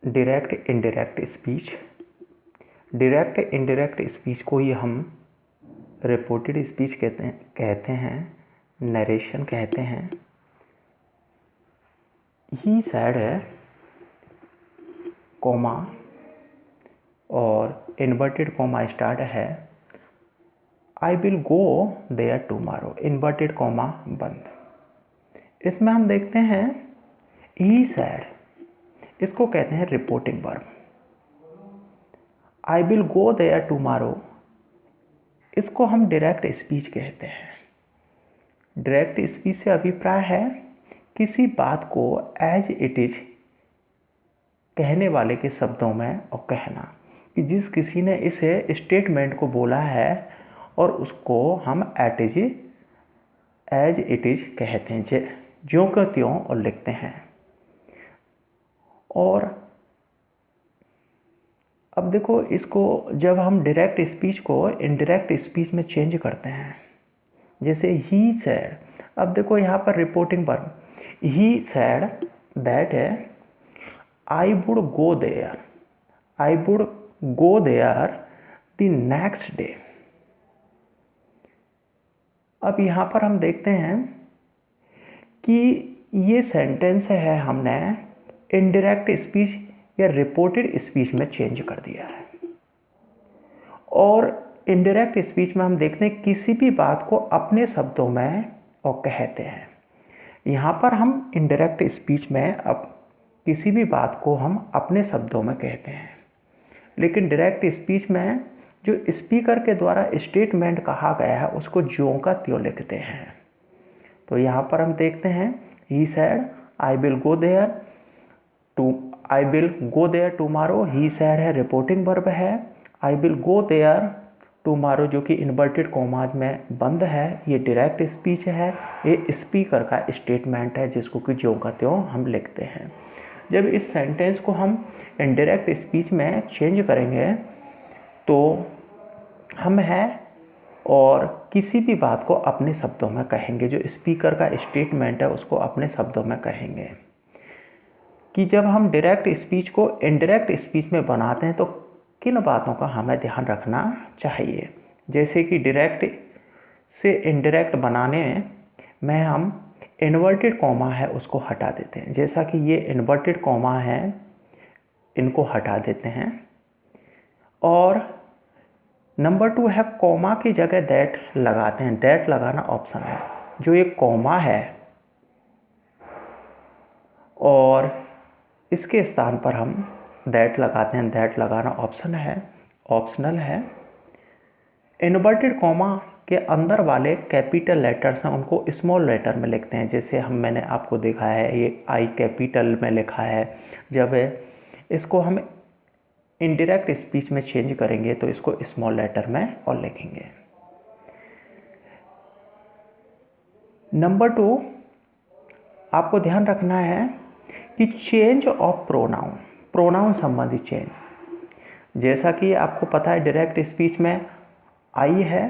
Direct indirect speech. Direct indirect speech को ही हम reported speech कहते हैं, नरेशन कहते हैं। ही सैड है कॉमा और इन्वर्टेड कॉमा स्टार्ट है, I will go there tomorrow, inverted comma बंद। इसमें हम देखते हैं ही सैड, इसको कहते हैं reporting verb. I will go there tomorrow, इसको हम डायरेक्ट स्पीच कहते हैं। डायरेक्ट स्पीच से अभिप्राय है किसी बात को एज इट इज कहने वाले के शब्दों में और कहना, कि जिस किसी ने इसे स्टेटमेंट को बोला है और उसको हम एज इट इज कहते हैं, ज्यों का त्यों और लिखते हैं। और अब देखो, इसको जब हम डायरेक्ट स्पीच को इनडायरेक्ट स्पीच में चेंज करते हैं, जैसे ही सैड, अब देखो यहाँ पर reporting verb, he said that है I would go there, I would go there the next day. अब यहाँ पर हम देखते हैं कि ये सेंटेंस है हमने इनडायरेक्ट स्पीच या रिपोर्टेड स्पीच में चेंज कर दिया है। और इनडायरेक्ट स्पीच में हम देखते हैं किसी भी बात को अपने शब्दों में और कहते हैं। यहाँ पर हम इनडायरेक्ट स्पीच में अब किसी भी बात को हम अपने शब्दों में कहते हैं, लेकिन डायरेक्ट स्पीच में जो स्पीकर के द्वारा स्टेटमेंट कहा गया है उसको ज्यों का त्यों लिखते हैं। तो यहाँ पर हम देखते हैं he said I will go there tomorrow, he said है रिपोर्टिंग वर्ब है, I will go there tomorrow जो कि इन्वर्टेड कॉमाज में बंद है, ये डायरेक्ट स्पीच है, ये स्पीकर का स्टेटमेंट है जिसको कि ज्यों का त्यों हम लिखते हैं। जब इस सेंटेंस को हम इनडायरेक्ट स्पीच में चेंज करेंगे तो हम है और किसी भी बात को अपने शब्दों में कहेंगे, जो स्पीकर का स्टेटमेंट है उसको अपने शब्दों में कहेंगे। कि जब हम डायरेक्ट स्पीच को इनडायरेक्ट स्पीच में बनाते हैं तो किन बातों का हमें ध्यान रखना चाहिए। जैसे कि डायरेक्ट से इनडायरेक्ट बनाने में हम इन्वर्टेड कॉमा है उसको हटा देते हैं, जैसा कि ये इन्वर्टेड कॉमा है इनको हटा देते हैं। और नंबर 2 है कॉमा की जगह दैट लगाते हैं, दैट लगाना ऑप्शन है। जो एक कॉमा है और इसके स्थान पर हम दैट लगाते हैं, दैट लगाना ऑप्शनल है। इन्वर्टेड कॉमा के अंदर वाले कैपिटल लेटर्स हैं उनको स्मॉल लेटर में लिखते हैं, जैसे मैंने आपको देखा है ये आई कैपिटल में लिखा है। जब इसको हम इनडायरेक्ट स्पीच में चेंज करेंगे तो इसको स्मॉल लेटर में और लिखेंगे। नंबर 2 आपको ध्यान रखना है कि चेंज ऑफ प्रोनाउन संबंधी चेंज, जैसा कि आपको पता है डायरेक्ट स्पीच में आई है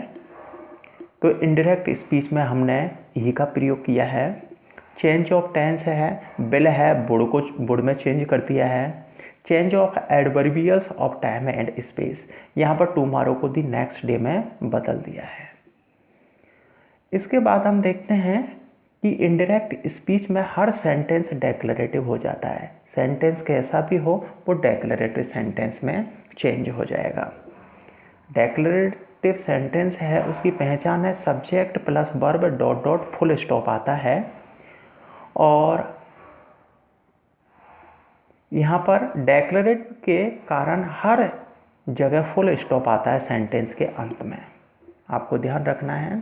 तो इनडायरेक्ट स्पीच में हमने ही का प्रयोग किया है। चेंज ऑफ टेंस है, विल है वुड को वुड में चेंज कर दिया है। Change of adverbials of time and space, यहाँ पर टुमारो को दी नेक्स्ट डे में बदल दिया है। इसके बाद हम देखते हैं कि इनडायरेक्ट स्पीच में हर सेंटेंस डेक्लरेटिव हो जाता है। सेंटेंस कैसा भी हो वो डेक्लरेटिव सेंटेंस में चेंज हो जाएगा। डेक्लरेटिव सेंटेंस है उसकी पहचान है subject plus verb dot dot full stop आता है, और यहाँ पर डेक्लरेटिव के कारण हर जगह फुल स्टॉप आता है सेंटेंस के अंत में, आपको ध्यान रखना है।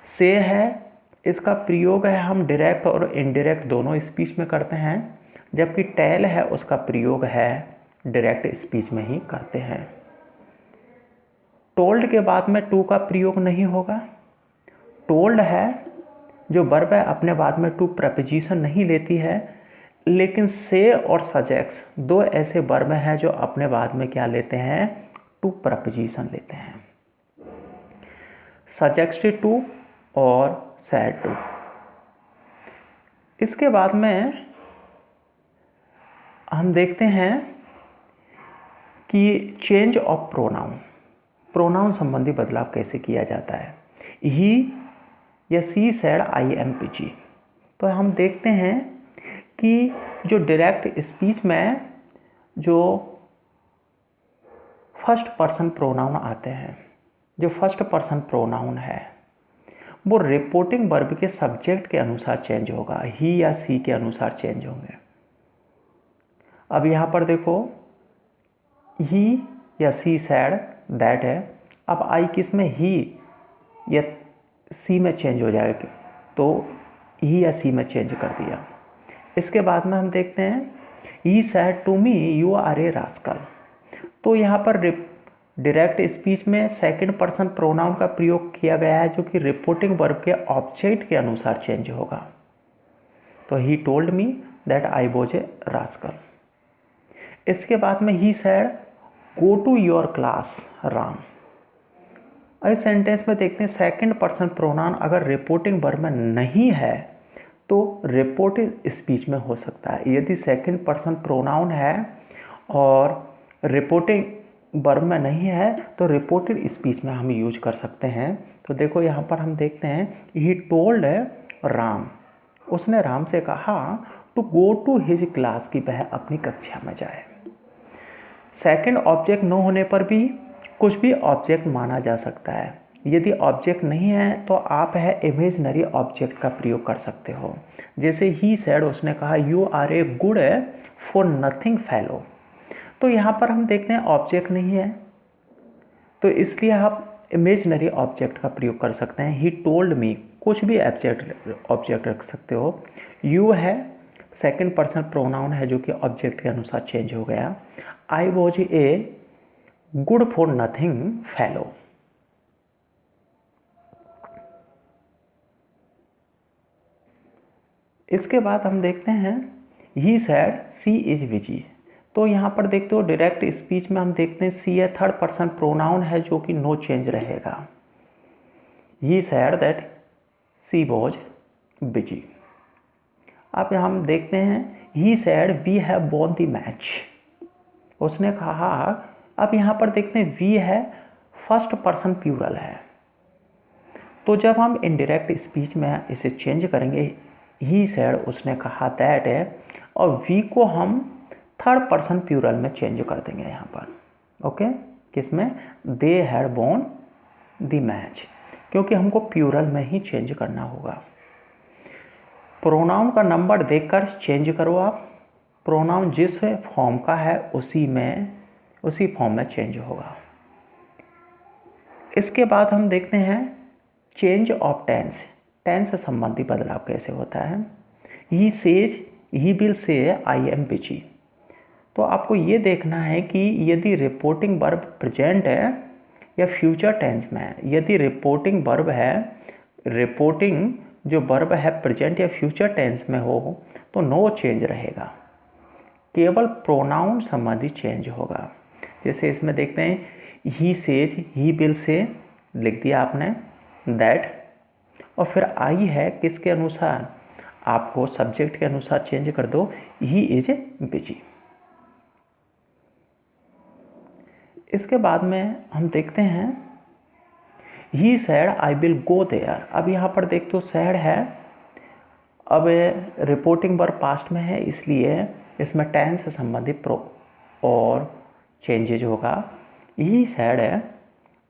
से है इसका प्रयोग है हम डायरेक्ट और इनडायरेक्ट दोनों स्पीच में करते हैं, जबकि टेल है उसका प्रयोग है डायरेक्ट स्पीच में ही करते हैं। टोल्ड के बाद में टू का प्रयोग नहीं होगा। टोल्ड है जो वर्ब है अपने बाद में टू प्रपोजिशन नहीं लेती है, लेकिन से और सजेक्स दो ऐसे वर्ब हैं जो अपने बाद में क्या लेते हैं, टू प्रपोजिशन लेते हैं। सजेक्टेड टू और सैड टू। इसके बाद में हम देखते हैं कि चेंज ऑफ प्रोनाउन संबंधी बदलाव कैसे किया जाता है। ही या she said I am P G. तो हम देखते हैं कि जो डायरेक्ट स्पीच में जो फर्स्ट पर्सन प्रोनाउन आते हैं, जो फर्स्ट पर्सन प्रोनाउन है वो रिपोर्टिंग वर्ब के सब्जेक्ट के अनुसार चेंज होगा, ही या सी के अनुसार चेंज होंगे। अब यहाँ पर देखो ही या सी सैड दैट है, अब आई किस में, ही या सी में चेंज हो जाएगा, तो ही या सी में चेंज कर दिया। इसके बाद में हम देखते हैं he said to me you are a rascal. तो यहाँ पर डायरेक्ट स्पीच में सेकंड पर्सन प्रोनाउन का प्रयोग किया गया है जो कि रिपोर्टिंग वर्ब के ऑब्जेक्ट के अनुसार चेंज होगा। तो he told me that I was a rascal. इसके बाद में he said go to your class Ram. इस सेंटेंस में देखते हैं सेकंड पर्सन प्रोनाउन अगर रिपोर्टिंग वर्ब में नहीं है तो रिपोर्टिंग स्पीच में हो सकता है। यदि सेकंड पर्सन प्रोनाउन है और रिपोर्टिंग वर्ब में नहीं है तो रिपोर्टेड स्पीच में हम यूज कर सकते हैं। तो देखो यहाँ पर हम देखते हैं ही टोल्ड राम, उसने राम से कहा to go to his class की वह अपनी कक्षा में जाए। सेकंड ऑब्जेक्ट न होने पर भी कुछ भी ऑब्जेक्ट माना जा सकता है। यदि ऑब्जेक्ट नहीं है तो आप है इमेजनरी ऑब्जेक्ट का प्रयोग कर सकते हो। जैसे ही सैड, उसने कहा you are a good for nothing fellow. तो यहाँ पर हम देखते हैं ऑब्जेक्ट नहीं है तो इसलिए आप इमेजनरी ऑब्जेक्ट का प्रयोग कर सकते हैं। ही टोल्ड मी, कुछ भी ऑब्जेक्ट रख सकते हो। यू है सेकंड पर्सन प्रोनाउन है जो कि ऑब्जेक्ट के अनुसार चेंज हो गया। आई was A good for nothing fellow. इसके बाद हम देखते हैं he sad C is busy. तो यहाँ पर देखते हो डायरेक्ट स्पीच में हम देखते हैं सी है थर्ड पर्सन प्रोनाउन है जो कि नो चेंज रहेगा। He said that she was busy. अब हम देखते हैं he said we have won the match, उसने कहा। अब यहाँ पर देखते हैं वी है फर्स्ट पर्सन प्लूरल है, तो जब हम इनडायरेक्ट स्पीच में इसे चेंज करेंगे ही सैड, उसने कहा दैट है, और वी को हम थर्ड पर्सन प्लूरल में चेंज कर देंगे यहाँ पर। ओके, किसमें, they had von the match, क्योंकि हमको प्लूरल में ही चेंज करना होगा। प्रोनाउन का नंबर देखकर चेंज करो आप। प्रोनाउन जिस फॉर्म का है उसी फॉर्म में चेंज होगा। इसके बाद हम देखते हैं चेंज ऑफ टेंस, टेंस से संबंधी बदलाव कैसे होता है। He says, he will say, I am busy. तो आपको ये देखना है कि यदि रिपोर्टिंग वर्ब प्रेजेंट है या फ्यूचर टेंस में है। यदि रिपोर्टिंग वर्ब है, रिपोर्टिंग जो वर्ब है प्रेजेंट या फ्यूचर टेंस में हो तो नो चेंज रहेगा, केवल प्रोनाउन संबंधी चेंज होगा। जैसे इसमें देखते हैं he says, he will say लिख दिया आपने, दैट, और फिर आई है किसके अनुसार, आपको सब्जेक्ट के अनुसार चेंज कर दो, ही इज बिजी। इसके बाद में हम देखते हैं he said I will go there. अब यहाँ पर देखते हो सैड है, अब रिपोर्टिंग वर्ब पास्ट में है इसलिए इसमें टेंस से संबंधित और चेंजेज होगा। ही सैड है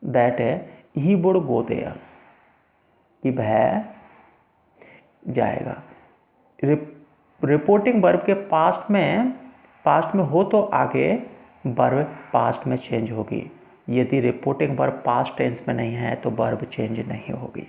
दैट है, ही वुड गो देयर, कि वह जाएगा। रिपोर्टिंग वर्ब के पास्ट में हो तो आगे वर्ब पास्ट में चेंज होगी। यदि रिपोर्टिंग वर्ब पास्ट टेंस में नहीं है तो वर्ब चेंज नहीं होगी।